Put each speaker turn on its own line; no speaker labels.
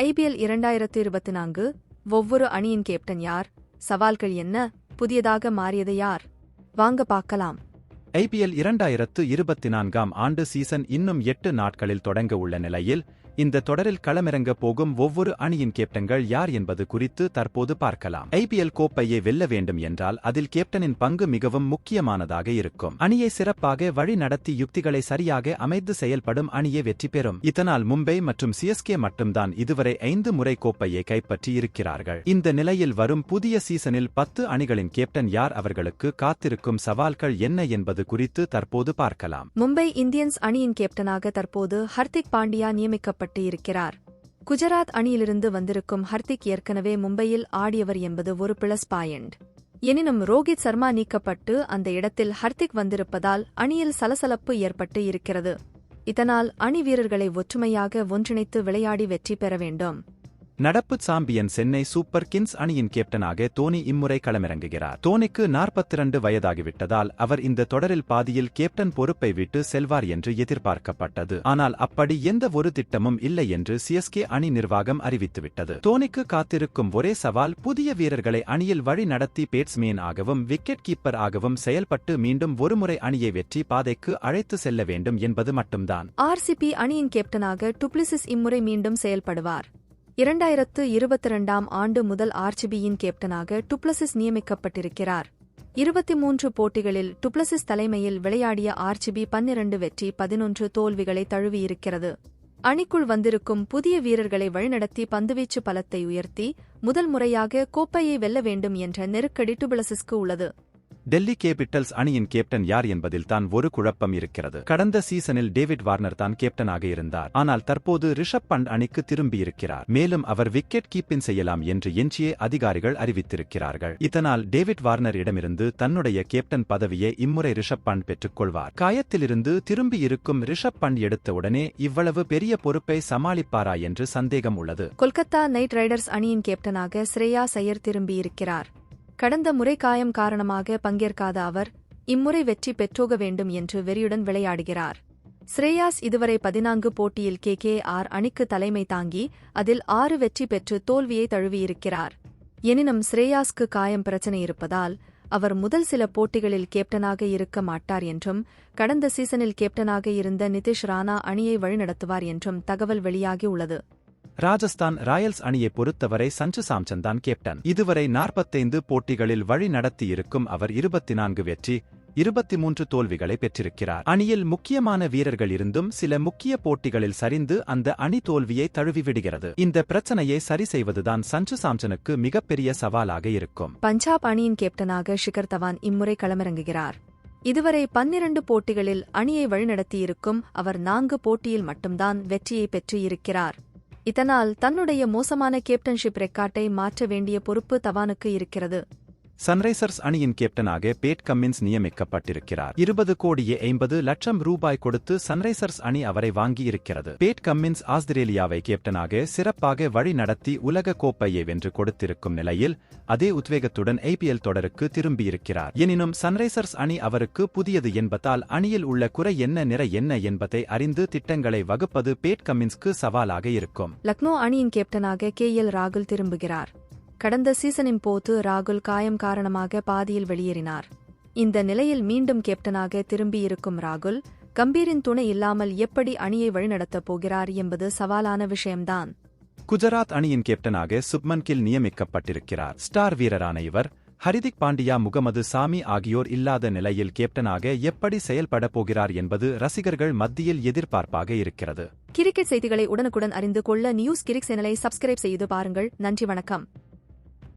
IPL 2024 ஒவ்வொரு அணியின் captain யார்? சவால்கள் என்ன? புதியதாக மாறியது யார்? வாங்க பார்க்கலாம்.
IPL 2024 ஆண்டு சீசன் இன்னும் 8 நாட்களில் தொடங்க உள்ள நிலையில், இந்த தொடரில் களமிறங்க போகும் ஒவ்வொரு அணியின் கேப்டன்கள் யார் என்பது குறித்து தற்போது பார்க்கலாம். IPL கோப்பையை வெல்ல வேண்டும் என்றால் அதில் கேப்டனின் பங்கு மிகவும் முக்கியமானதாக இருக்கும். அணியை சிறப்பாக வழி நடத்தி யுக்திகளை சரியாக அமைத்து செயல்படும் அணியே வெற்றி பெறும். இதனால் மும்பை மற்றும் CSK மட்டும்தான் இதுவரை 5 முறை கோப்பையை கைப்பற்றி இருக்கிறார்கள். இந்த நிலையில் வரும் புதிய சீசனில் 10 அணிகளின் கேப்டன் யார், அவர்களுக்கு காத்திருக்கும் சவால்கள் என்ன என்பது குறித்து தற்போது பார்க்கலாம்.
மும்பை இந்தியன்ஸ் அணியின் கேப்டனாக தற்போது ஹர்திக் பாண்டியா நியமிக்கப்பட்டு இருக்கிறார். குஜராத் அணியிலிருந்து வந்திருக்கும் ஹர்திக் ஏற்கனவே மும்பையில் ஆடியவர் என்பது ஒரு பிளஸ் பாயிண்ட். எனினும் ரோஹித் சர்மா நீக்கப்பட்டு அந்த இடத்தில் ஹர்திக் வந்திருப்பதால் அணியில் சலசலப்பு ஏற்பட்டு இருக்கிறது. இதனால் அணி வீரர்களை ஒற்றுமையாக ஒன்றிணைத்து விளையாடி வெற்றி பெற வேண்டும்.
நடப்பு சாம்பியன் சென்னை சூப்பர் கிங்ஸ் அணியின் கேப்டனாக தோனி இம்முறை களமிறங்குகிறார். தோனிக்கு 42 வயதாகிவிட்டதால் அவர் இந்த தொடரில் பாதியில் கேப்டன் பொறுப்பை விட்டு செல்வார் என்று எதிர்பார்க்கப்பட்டது. ஆனால் அப்படி எந்த ஒரு திட்டமும் இல்லை என்று CSK அணி நிர்வாகம் அறிவித்துவிட்டது. தோனிக்கு காத்திருக்கும் ஒரே சவால் புதிய வீரர்களை அணியில் வழி நடத்தி பேட்ஸ்மேன் ஆகவும் விக்கெட் கீப்பர் ஆகவும் செயல்பட்டு மீண்டும் ஒருமுறை அணியை வெற்றி பாதைக்கு அழைத்து செல்ல வேண்டும் என்பது மட்டும்தான்.
RCB அணியின் கேப்டனாக டுப்ளிசிஸ் இம்முறை மீண்டும் செயல்படுவார். 2022 ஆண்டு முதல் RCBயின் கேப்டனாக டுப்ளசிஸ் நியமிக்கப்பட்டிருக்கிறார். 23 போட்டிகளில் டுப்ளசிஸ் தலைமையில் விளையாடிய RCB 12 வெற்றி 11 தோல்விகளை தழுவியிருக்கிறது. அணிக்குள் வந்திருக்கும் புதிய வீரர்களை வழிநடத்தி பந்துவீச்சு பலத்தை உயர்த்தி முதல் முறையாக கோப்பையை வெல்ல வேண்டும் என்ற நெருக்கடி டுப்ளசிஸ்க்கு உள்ளது.
டெல்லி கேபிட்டல்ஸ் அணியின் கேப்டன் யார் என்பதில் தான் ஒரு குழப்பம் இருக்கிறது. கடந்த சீசனில் டேவிட் வார்னர் தான் கேப்டனாக இருந்தார். ஆனால் தற்போது ரிஷப் பண்ட் அணிக்கு திரும்பியிருக்கிறார். மேலும் அவர் விக்கெட் கீப்பிங் செய்யலாம் என்று NCA அதிகாரிகள் அறிவித்திருக்கிறார்கள். இதனால் டேவிட் வார்னர் இடமிருந்து தன்னுடைய கேப்டன் பதவியை இம்முறை ரிஷப் பண்ட் பெற்றுக்கொள்வார். காயத்திலிருந்து திரும்பியிருக்கும் ரிஷப் பண்ட் எடுத்தவுடனே இவ்வளவு பெரிய பொறுப்பை சமாளிப்பாரா என்று சந்தேகம் உள்ளது.
கொல்கத்தா நைட் ரைடர்ஸ் அணியின் கேப்டனாக ஸ்ரேயாஸ் ஐயர் திரும்பியிருக்கிறார். கடந்த முறை காயம் காரணமாக பங்கேற்காத அவர் இம்முறை வெற்றி பெற்றோக வேண்டும் என்று வெறியுடன் விளையாடுகிறார். ஸ்ரேயாஸ் இதுவரை 14 போட்டியில் KKR அணிக்கு தலைமை தாங்கி அதில் 6 வெற்றி பெற்று தோல்வியை தழுவியிருக்கிறார். எனினும் ஸ்ரேயாஸ்க்கு காயம் பிரச்சனை இருப்பதால் அவர் முதல் சில போட்டிகளில் கேப்டனாக இருக்க மாட்டார் என்றும் கடந்த சீசனில் கேப்டனாக இருந்த நிதிஷ் ராணா அணியை வழிநடத்துவார் என்றும் தகவல் வெளியாகியுள்ளது.
ராஜஸ்தான் ராயல்ஸ் அணியை பொறுத்தவரை சஞ்சு சாம்சன் தான் கேப்டன். இதுவரை 45 போட்டிகளில் வழி நடத்தியிருக்கும் அவர் 24 வெற்றி 23 தோல்விகளை பெற்றிருக்கிறார். அணியில் முக்கியமான வீரர்கள் இருந்தும் சில முக்கிய போட்டிகளில் சரிந்து அந்த அணி தோல்வியை தழுவிவிடுகிறது. இந்த பிரச்சனையை சரி செய்வதுதான் சஞ்சு சாம்சனுக்கு மிகப்பெரிய சவாலாக இருக்கும்.
பஞ்சாப் அணியின் கேப்டனாக ஷிகர் தவான் இம்முறை களமிறங்குகிறார். இதுவரை 12 போட்டிகளில் அணியை வழிநடத்தியிருக்கும் அவர் 4 போட்டியில் மட்டும்தான் வெற்றியை பெற்று இருக்கிறார். இதனால் தன்னுடைய மோசமான கேப்டன்ஷிப் ரெக்கார்டை மாற்ற வேண்டிய பொறுப்பு தவானுக்கு இருக்கிறது.
சன்ரைசர்ஸ் அணியின் கேப்டனாக பேட் கம்மின்ஸ் நியமிக்கப்பட்டிருக்கிறார். 20 கோடியே 50 லட்சம் ரூபாய் கொடுத்து சன்ரைசர்ஸ் அணி அவரை வாங்கி இருக்கிறது. பேட் கம்மின்ஸ் ஆஸ்திரேலியாவை கேப்டனாக சிறப்பாக வழி நடத்தி உலக கோப்பையை வென்று கொடுத்திருக்கும் நிலையில் அதே உத்வேகத்துடன் IPL தொடருக்கு திரும்பியிருக்கிறார். எனினும் சன்ரைசர்ஸ் அணி அவருக்கு புதியது என்பதால் அணியில் உள்ள குறை என்ன, நிறை என்ன என்பதை அறிந்து திட்டங்களை வகுப்பது பேட் கம்மின்ஸ்க்கு சவாலாக இருக்கும்.
லக்னோ அணியின் கேப்டனாக KL ராகுல் திரும்புகிறார். கடந்த சீசனின் போது ராகுல் காயம் காரணமாக பாதியில் வெளியேறினார். இந்த நிலையில் மீண்டும் கேப்டனாக திரும்பியிருக்கும் ராகுல் கம்பீரின் துணை இல்லாமல் எப்படி அணியை வழிநடத்தப் போகிறார் என்பது சவாலான விஷயம்தான்.
குஜராத் அணியின் கேப்டனாக சுப்மன் கில் நியமிக்கப்பட்டிருக்கிறார். ஸ்டார் வீரரான இவர் ஹர்திக் பாண்டியா, முகமது சாமி ஆகியோர் இல்லாத நிலையில் கேப்டனாக எப்படி செயல்பட போகிறார் என்பது ரசிகர்கள் மத்தியில் எதிர்பார்ப்பாக இருக்கிறது.
கிரிக்கெட் செய்திகளை உடனுக்குடன் அறிந்து கொள்ள நியூஸ் கிரிக் சேனலை சப்ஸ்கிரைப் செய்து பாருங்கள். நன்றி, வணக்கம்.